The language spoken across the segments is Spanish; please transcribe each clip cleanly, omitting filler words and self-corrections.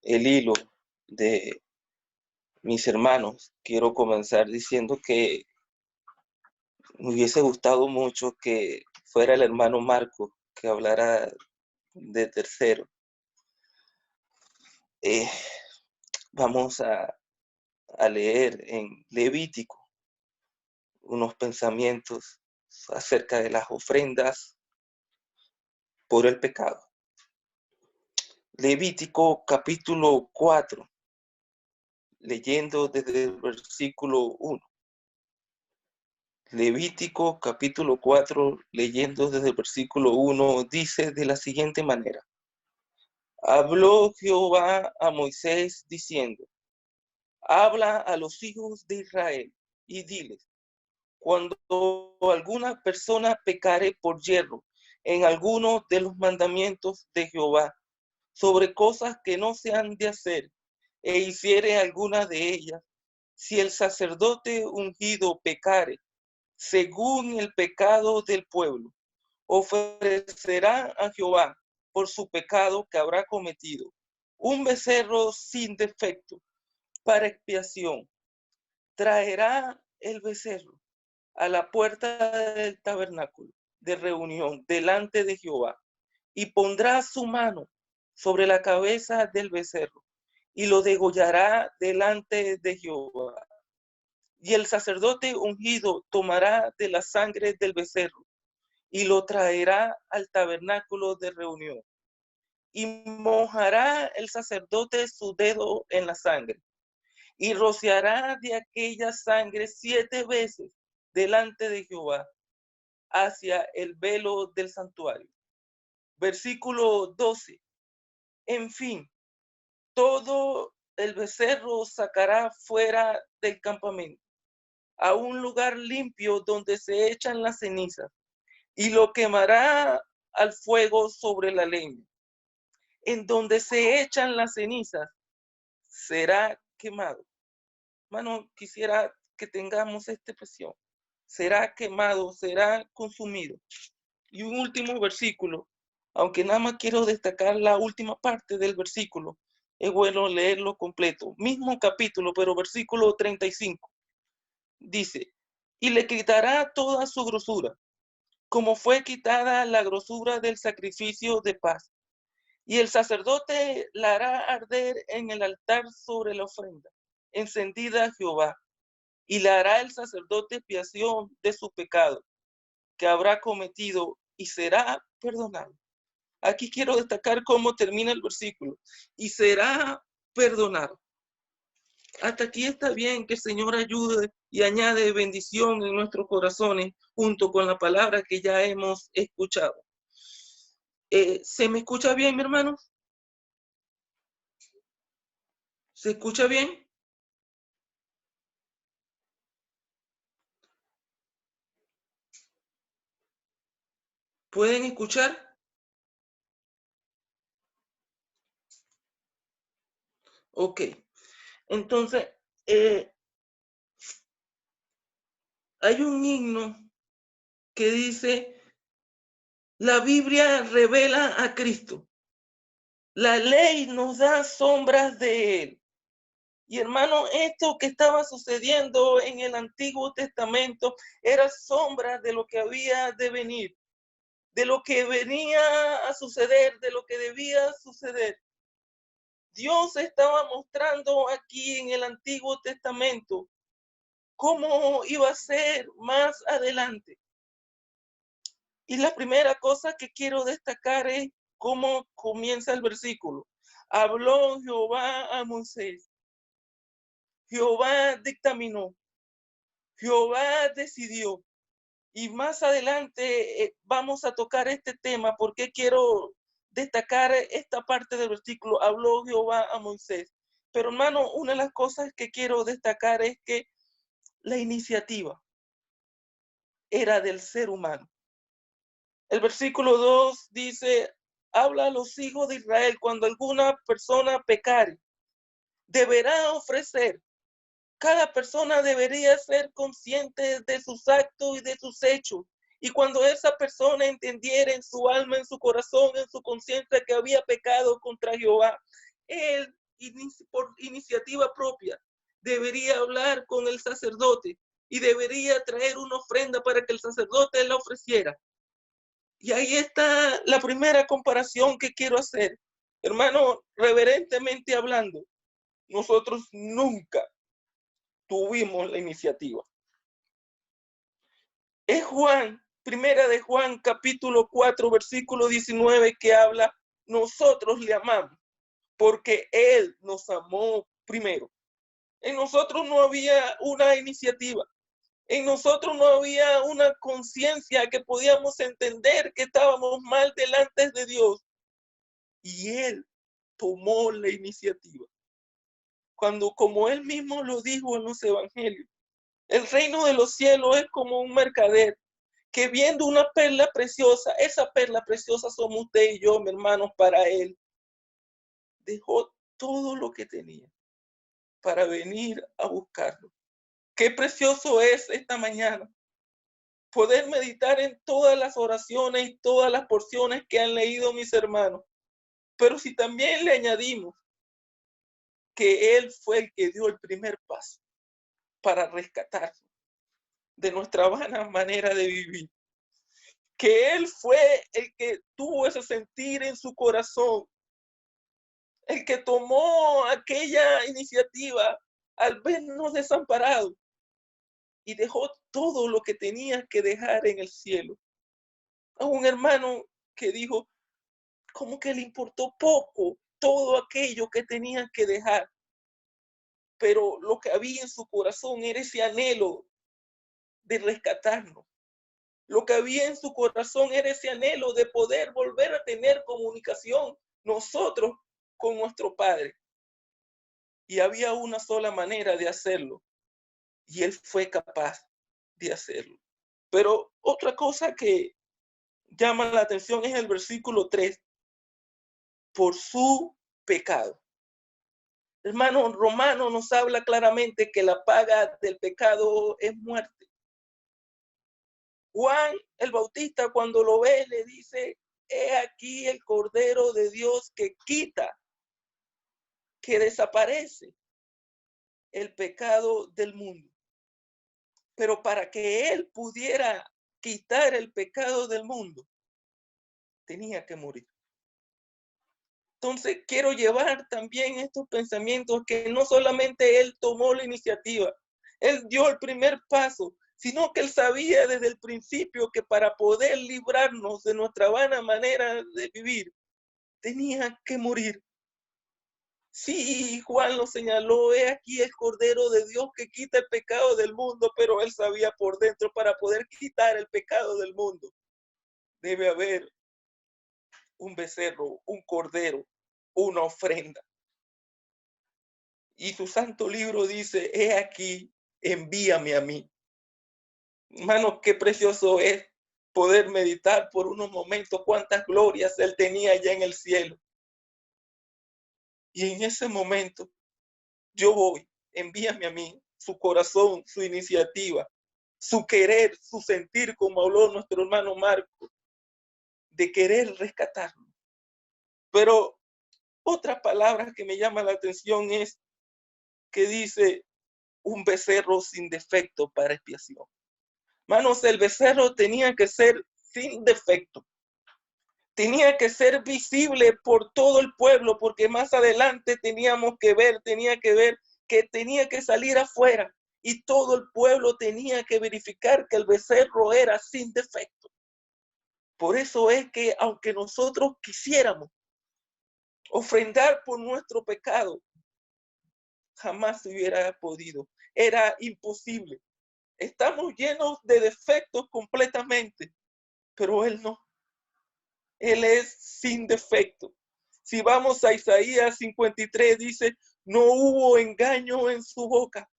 el hilo de mis hermanos, quiero comenzar diciendo que me hubiese gustado mucho que fuera el hermano Marco que hablara de tercero. Eh, vamos a leer en Levítico unos pensamientos acerca de las ofrendas por el pecado. Levítico capítulo 4, leyendo desde el versículo 1. Levítico capítulo 4, leyendo desde el versículo 1, dice de la siguiente manera. Habló Jehová a Moisés diciendo, habla a los hijos de Israel y diles, cuando alguna persona pecare por yerro en alguno de los mandamientos de Jehová, sobre cosas que no se han de hacer, e hiciere alguna de ellas, si el sacerdote ungido pecare, según el pecado del pueblo, ofrecerá a Jehová por su pecado que habrá cometido un becerro sin defecto para expiación. Traerá el becerro a la puerta del tabernáculo de reunión delante de Jehová y pondrá su mano sobre la cabeza del becerro y lo degollará delante de Jehová. Y el sacerdote ungido tomará de la sangre del becerro y lo traerá al tabernáculo de reunión. Y mojará el sacerdote su dedo en la sangre y rociará de aquella sangre 7 veces delante de Jehová hacia el velo del santuario. Versículo 12. En fin, todo el becerro sacará fuera del campamento, a un lugar limpio donde se echan las cenizas, y lo quemará al fuego sobre la leña. En donde se echan las cenizas, será quemado. Hermano, quisiera que tengamos esta expresión. Será quemado, será consumido. Y un último versículo, aunque nada más quiero destacar la última parte del versículo, es bueno leerlo completo. Mismo capítulo, pero versículo 35. Dice, y le quitará toda su grosura, como fue quitada la grosura del sacrificio de paz. Y el sacerdote la hará arder en el altar sobre la ofrenda, encendida a Jehová. Y le hará el sacerdote expiación de su pecado, que habrá cometido, y será perdonado. Aquí quiero destacar cómo termina el versículo. Y será perdonado. Hasta aquí está bien, que el Señor ayude y añade bendición en nuestros corazones junto con la palabra que ya hemos escuchado. ¿Se me escucha bien, mi hermano? ¿Se escucha bien? ¿Pueden escuchar? Ok. Entonces, hay un himno que dice, la Biblia revela a Cristo. La ley nos da sombras de él. Y hermano, esto que estaba sucediendo en el Antiguo Testamento era sombra de lo que había de venir, de lo que venía a suceder, de lo que debía suceder. Dios estaba mostrando aquí en el Antiguo Testamento cómo iba a ser más adelante. Y la primera cosa que quiero destacar es cómo comienza el versículo. Habló Jehová a Moisés. Jehová dictaminó. Jehová decidió. Y más adelante vamos a tocar este tema porque quiero destacar esta parte del versículo. Habló Jehová a Moisés. Pero hermano, una de las cosas que quiero destacar es que la iniciativa era del ser humano. El versículo 2 dice, habla a los hijos de Israel cuando alguna persona pecare, deberá ofrecer. Cada persona debería ser consciente de sus actos y de sus hechos. Y cuando esa persona entendiera en su alma, en su corazón, en su conciencia que había pecado contra Jehová, él por iniciativa propia, debería hablar con el sacerdote y debería traer una ofrenda para que el sacerdote la ofreciera. Y ahí está la primera comparación que quiero hacer. Hermano, reverentemente hablando, nosotros nunca tuvimos la iniciativa. Es Juan, primera de Juan, capítulo 4, versículo 19, que habla, nosotros le amamos, porque Él nos amó primero. En nosotros no había una iniciativa. En nosotros no había una conciencia que podíamos entender que estábamos mal delante de Dios. Y Él tomó la iniciativa. Cuando, como Él mismo lo dijo en los evangelios, el reino de los cielos es como un mercader que viendo una perla preciosa, esa perla preciosa somos usted y yo, mi hermano, para Él. Dejó todo lo que tenía para venir a buscarlo. Qué precioso es esta mañana poder meditar en todas las oraciones y todas las porciones que han leído mis hermanos. Pero si también le añadimos que Él fue el que dio el primer paso para rescatarnos de nuestra vana manera de vivir, que Él fue el que tuvo ese sentir en su corazón, el que tomó aquella iniciativa al vernos desamparados y dejó todo lo que tenía que dejar en el cielo. A un hermano que dijo, como que le importó poco todo aquello que tenía que dejar, pero lo que había en su corazón era ese anhelo de rescatarnos. Lo que había en su corazón era ese anhelo de poder volver a tener comunicación nosotros con nuestro Padre. Y había una sola manera de hacerlo, y Él fue capaz de hacerlo. Pero otra cosa que llama la atención es el versículo 3, por su pecado. Hermano, Romano nos habla claramente que la paga del pecado es muerte. Juan el Bautista, cuando lo ve, le dice, he aquí el Cordero de Dios que quita, que desaparece el pecado del mundo. Pero para que Él pudiera quitar el pecado del mundo, tenía que morir. Entonces, quiero llevar también estos pensamientos que no solamente Él tomó la iniciativa, Él dio el primer paso, sino que Él sabía desde el principio que para poder librarnos de nuestra vana manera de vivir, tenía que morir. Sí, Juan lo señaló, he aquí el Cordero de Dios que quita el pecado del mundo, pero Él sabía por dentro, para poder quitar el pecado del mundo, debe haber un becerro, un cordero, una ofrenda. Y su santo libro dice, he aquí, envíame a mí. Hermanos, qué precioso es poder meditar por unos momentos cuántas glorias Él tenía allá en el cielo. Y en ese momento, yo voy, envíame a mí, su corazón, su iniciativa, su querer, su sentir, como habló nuestro hermano Marco, de querer rescatarlo. Pero otra palabra que me llama la atención es que dice un becerro sin defecto para expiación. Manos, el becerro tenía que ser sin defecto. Tenía que ser visible por todo el pueblo, porque más adelante tenía que ver que tenía que salir afuera y todo el pueblo tenía que verificar que el becerro era sin defecto. Por eso es que aunque nosotros quisiéramos ofrendar por nuestro pecado, jamás se hubiera podido. Era imposible. Estamos llenos de defectos completamente, pero Él no. Él es sin defecto. Si vamos a Isaías 53, dice, no hubo engaño en su boca.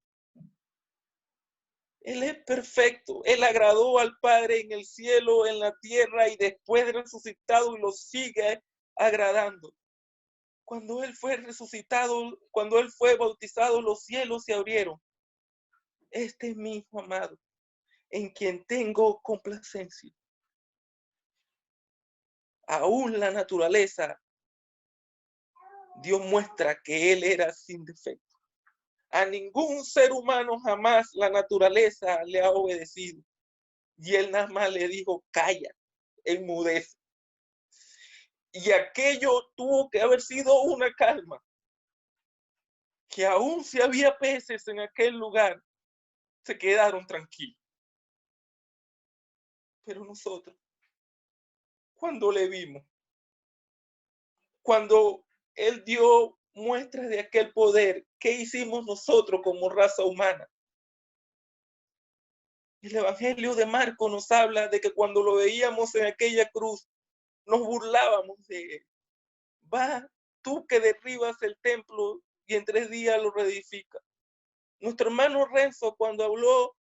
Él es perfecto. Él agradó al Padre en el cielo, en la tierra y después de resucitado y lo sigue agradando. Cuando Él fue resucitado, cuando Él fue bautizado, los cielos se abrieron. Este es mi Hijo amado, en quien tengo complacencia. Aún la naturaleza Dios muestra que Él era sin defecto. A ningún ser humano jamás la naturaleza le ha obedecido. Y Él nada más le dijo, calla, enmudece. Y aquello tuvo que haber sido una calma. Que aún si había peces en aquel lugar, se quedaron tranquilos. Pero nosotros, cuando le vimos, cuando Él dio muestras de aquel poder, ¿qué hicimos nosotros como raza humana? El Evangelio de Marcos nos habla de que cuando lo veíamos en aquella cruz, nos burlábamos de Él. Va, tú que derribas el templo y en 3 días lo reedificas. Nuestro hermano Renzo, cuando habló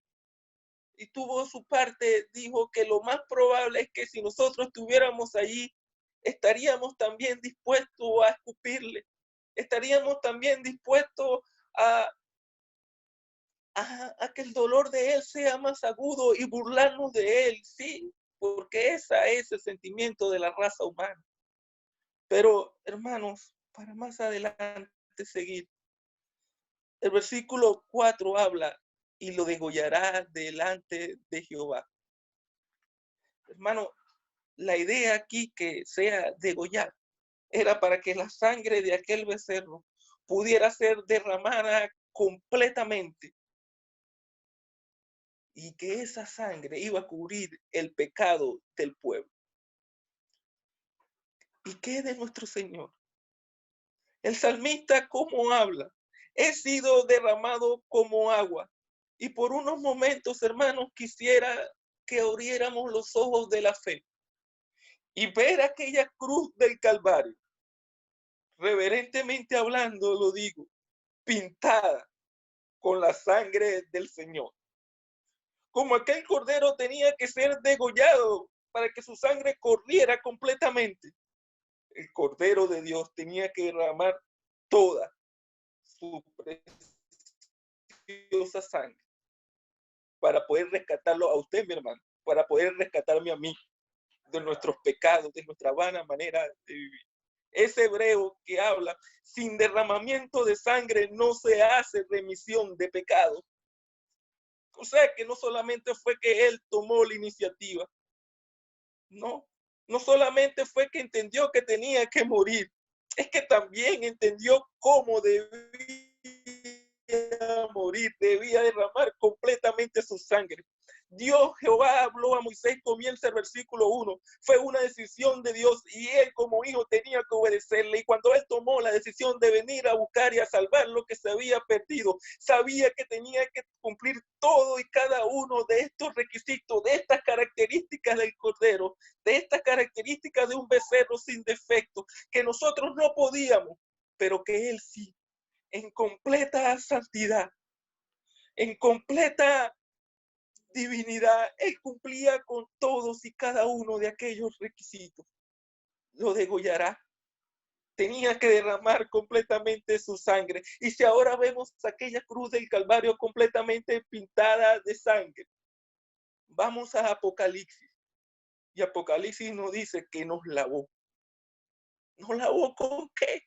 y tuvo su parte, dijo que lo más probable es que si nosotros estuviéramos allí, estaríamos también dispuestos a escupirle, estaríamos también dispuestos a que el dolor de él sea más agudo y burlarnos de él, sí, porque ese es el sentimiento de la raza humana. Pero, hermanos, para más adelante seguir, el versículo 4 habla, y lo degollará delante de Jehová. Hermano, la idea aquí que sea degollar era para que la sangre de aquel becerro pudiera ser derramada completamente y que esa sangre iba a cubrir el pecado del pueblo. ¿Y qué de nuestro Señor? El salmista, ¿cómo habla? He sido derramado como agua. Y por unos momentos, hermanos, quisiera que abriéramos los ojos de la fe y ver aquella cruz del Calvario. Reverentemente hablando, lo digo, pintada con la sangre del Señor. Como aquel cordero tenía que ser degollado para que su sangre corriera completamente, el Cordero de Dios tenía que derramar toda su preciosa sangre para poder rescatarlo a usted, mi hermano, para poder rescatarme a mí de nuestros pecados, de nuestra vana manera de vivir. Ese hebreo que habla, sin derramamiento de sangre no se hace remisión de pecados. O sea que no solamente fue que él tomó la iniciativa, no solamente fue que entendió que tenía que morir, es que también entendió cómo debía morir, debía derramar completamente su sangre. Dios, Jehová, habló a Moisés, comienza el versículo 1. Fue una decisión de Dios y él como hijo tenía que obedecerle. Y cuando él tomó la decisión de venir a buscar y a salvar lo que se había perdido, sabía que tenía que cumplir todo y cada uno de estos requisitos, de estas características del Cordero, de estas características de un becerro sin defecto, que nosotros no podíamos, pero que él sí, en completa santidad, en completa divinidad, él cumplía con todos y cada uno de aquellos requisitos. Lo degollará. Tenía que derramar completamente su sangre. Y si ahora vemos aquella cruz del Calvario completamente pintada de sangre, vamos a Apocalipsis. Y Apocalipsis nos dice que nos lavó. ¿Nos lavó con qué?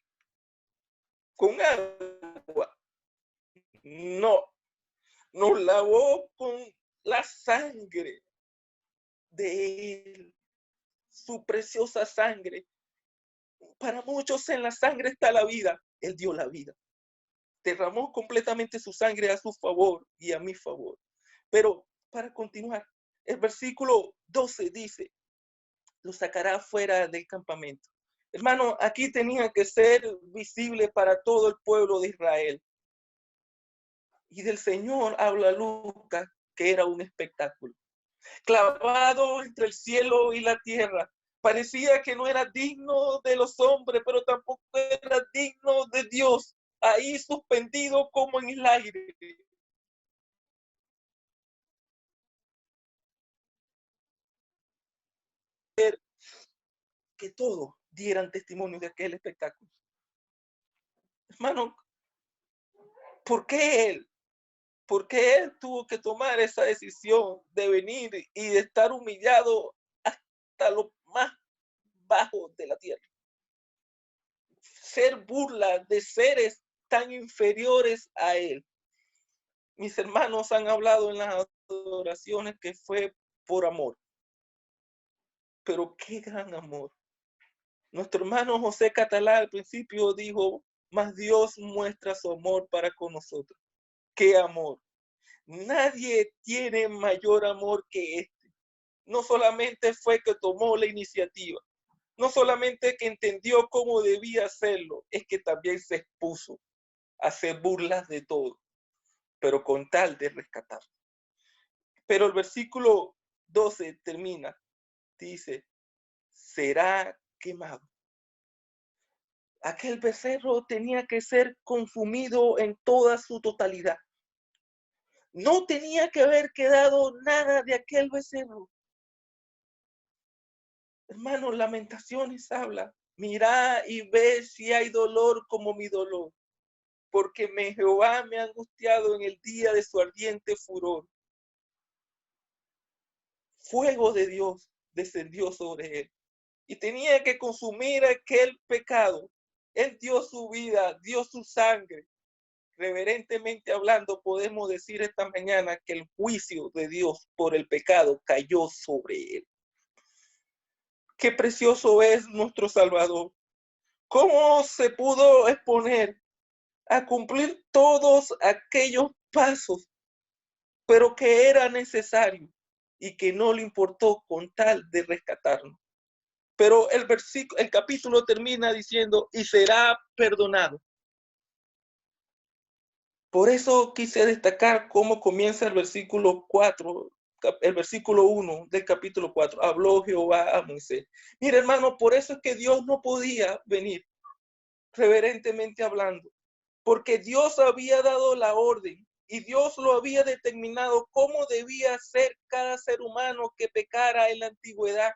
Con agua. No, nos lavó con la sangre de él, su preciosa sangre. Para muchos en la sangre está la vida. Él dio la vida. Derramó completamente su sangre a su favor y a mi favor. Pero para continuar, el versículo 12 dice, lo sacará fuera del campamento. Hermano, aquí tenía que ser visible para todo el pueblo de Israel. Y del Señor habla Lucas, que era un espectáculo. Clavado entre el cielo y la tierra. Parecía que no era digno de los hombres, pero tampoco era digno de Dios. Ahí suspendido como en el aire. Que todos dieran testimonio de aquel espectáculo. Hermano, ¿por qué él? ¿Por qué él tuvo que tomar esa decisión de venir y de estar humillado hasta lo más bajo de la tierra? hacer burla de seres tan inferiores a él. Mis hermanos han hablado en las adoraciones que fue por amor. Pero qué gran amor. Nuestro hermano José Catalá al principio dijo, mas Dios muestra su amor para con nosotros. ¡Qué amor! Nadie tiene mayor amor que este. No solamente fue que tomó la iniciativa, no solamente que entendió cómo debía hacerlo, es que también se expuso a hacer burlas de todo, pero con tal de rescatar. Pero el versículo 12 termina, dice, será quemado. Aquel becerro tenía que ser consumido en toda su totalidad. No tenía que haber quedado nada de aquel becerro. Hermano, Lamentaciones habla, mirá y ve si hay dolor como mi dolor, porque Jehová me ha angustiado en el día de su ardiente furor. Fuego de Dios descendió sobre él y tenía que consumir aquel pecado. Él dio su vida, dio su sangre. Reverentemente hablando, podemos decir esta mañana que el juicio de Dios por el pecado cayó sobre él. Qué precioso es nuestro Salvador. ¿Cómo se pudo exponer a cumplir todos aquellos pasos, pero que era necesario y que no le importó con tal de rescatarnos? Pero el capítulo termina diciendo, y será perdonado. Por eso quise destacar cómo comienza el versículo 4, el versículo 1 del capítulo 4. Habló Jehová a Moisés. Mira, hermano, por eso es que Dios no podía venir, reverentemente hablando, porque Dios había dado la orden y Dios lo había determinado cómo debía ser cada ser humano que pecara en la antigüedad.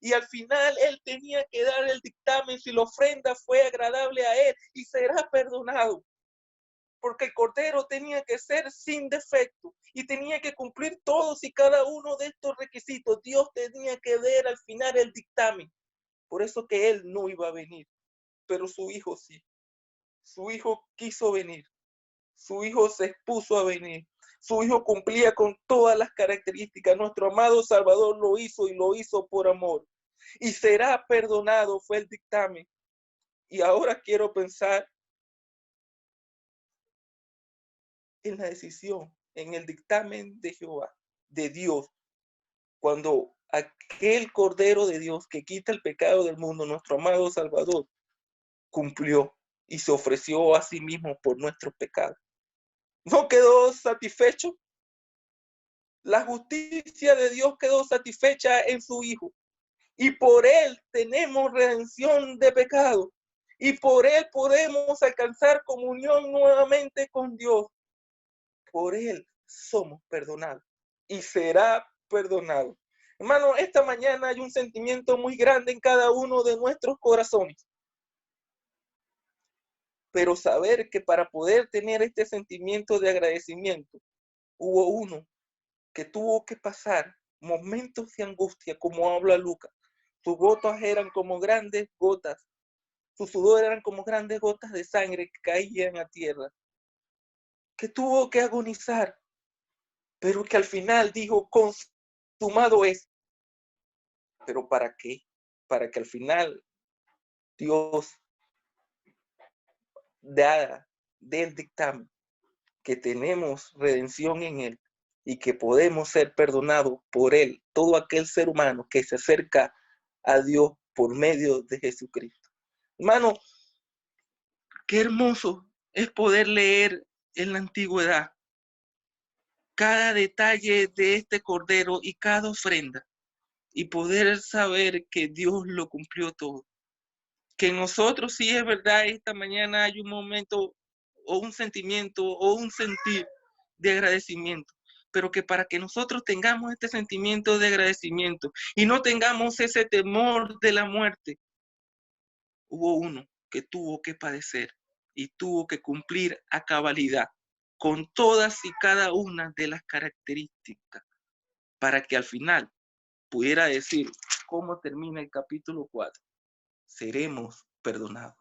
Y al final él tenía que dar el dictamen si la ofrenda fue agradable a él y será perdonado. Porque el cordero tenía que ser sin defecto y tenía que cumplir todos y cada uno de estos requisitos. Dios tenía que ver al final el dictamen. Por eso que él no iba a venir, pero su hijo sí. Su hijo quiso venir. Su hijo se expuso a venir. Su hijo cumplía con todas las características. Nuestro amado Salvador lo hizo y lo hizo por amor. Y será perdonado, fue el dictamen. Y ahora quiero pensar en la decisión, en el dictamen de Jehová, de Dios, cuando aquel Cordero de Dios que quita el pecado del mundo, nuestro amado Salvador, cumplió y se ofreció a sí mismo por nuestros pecados. ¿No quedó satisfecho? La justicia de Dios quedó satisfecha en su Hijo. Y por él tenemos redención de pecado. Y por él podemos alcanzar comunión nuevamente con Dios. Por él somos perdonados. Y será perdonado. Hermano, esta mañana hay un sentimiento muy grande en cada uno de nuestros corazones. Pero saber que para poder tener este sentimiento de agradecimiento, hubo uno que tuvo que pasar momentos de angustia, como habla Lucas. Sus gotas eran como grandes gotas, su sudor eran como grandes gotas de sangre que caían a tierra, que tuvo que agonizar, pero que al final dijo, consumado es. ¿Pero para qué? Para que al final Dios dé el dictamen que tenemos redención en Él y que podemos ser perdonados por Él, todo aquel ser humano que se acerca a Dios por medio de Jesucristo. Hermano, qué hermoso es poder leer en la antigüedad cada detalle de este cordero y cada ofrenda y poder saber que Dios lo cumplió todo. Que nosotros sí es verdad, esta mañana hay un momento o un sentimiento o un sentir de agradecimiento, pero que para que nosotros tengamos este sentimiento de agradecimiento y no tengamos ese temor de la muerte, hubo uno que tuvo que padecer y tuvo que cumplir a cabalidad con todas y cada una de las características para que al final pudiera decir cómo termina el capítulo 4. Seremos perdonados.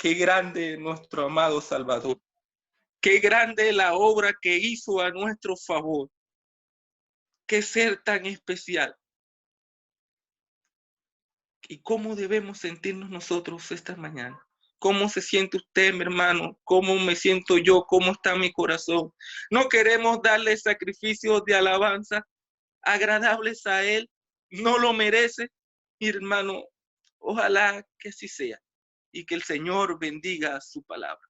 Qué grande nuestro amado Salvador. Qué grande la obra que hizo a nuestro favor. Qué ser tan especial. ¿Y cómo debemos sentirnos nosotros esta mañana? ¿Cómo se siente usted, mi hermano? ¿Cómo me siento yo? ¿Cómo está mi corazón? No queremos darle sacrificios de alabanza agradables a Él. No lo merece, mi hermano. Ojalá que así sea y que el Señor bendiga su palabra.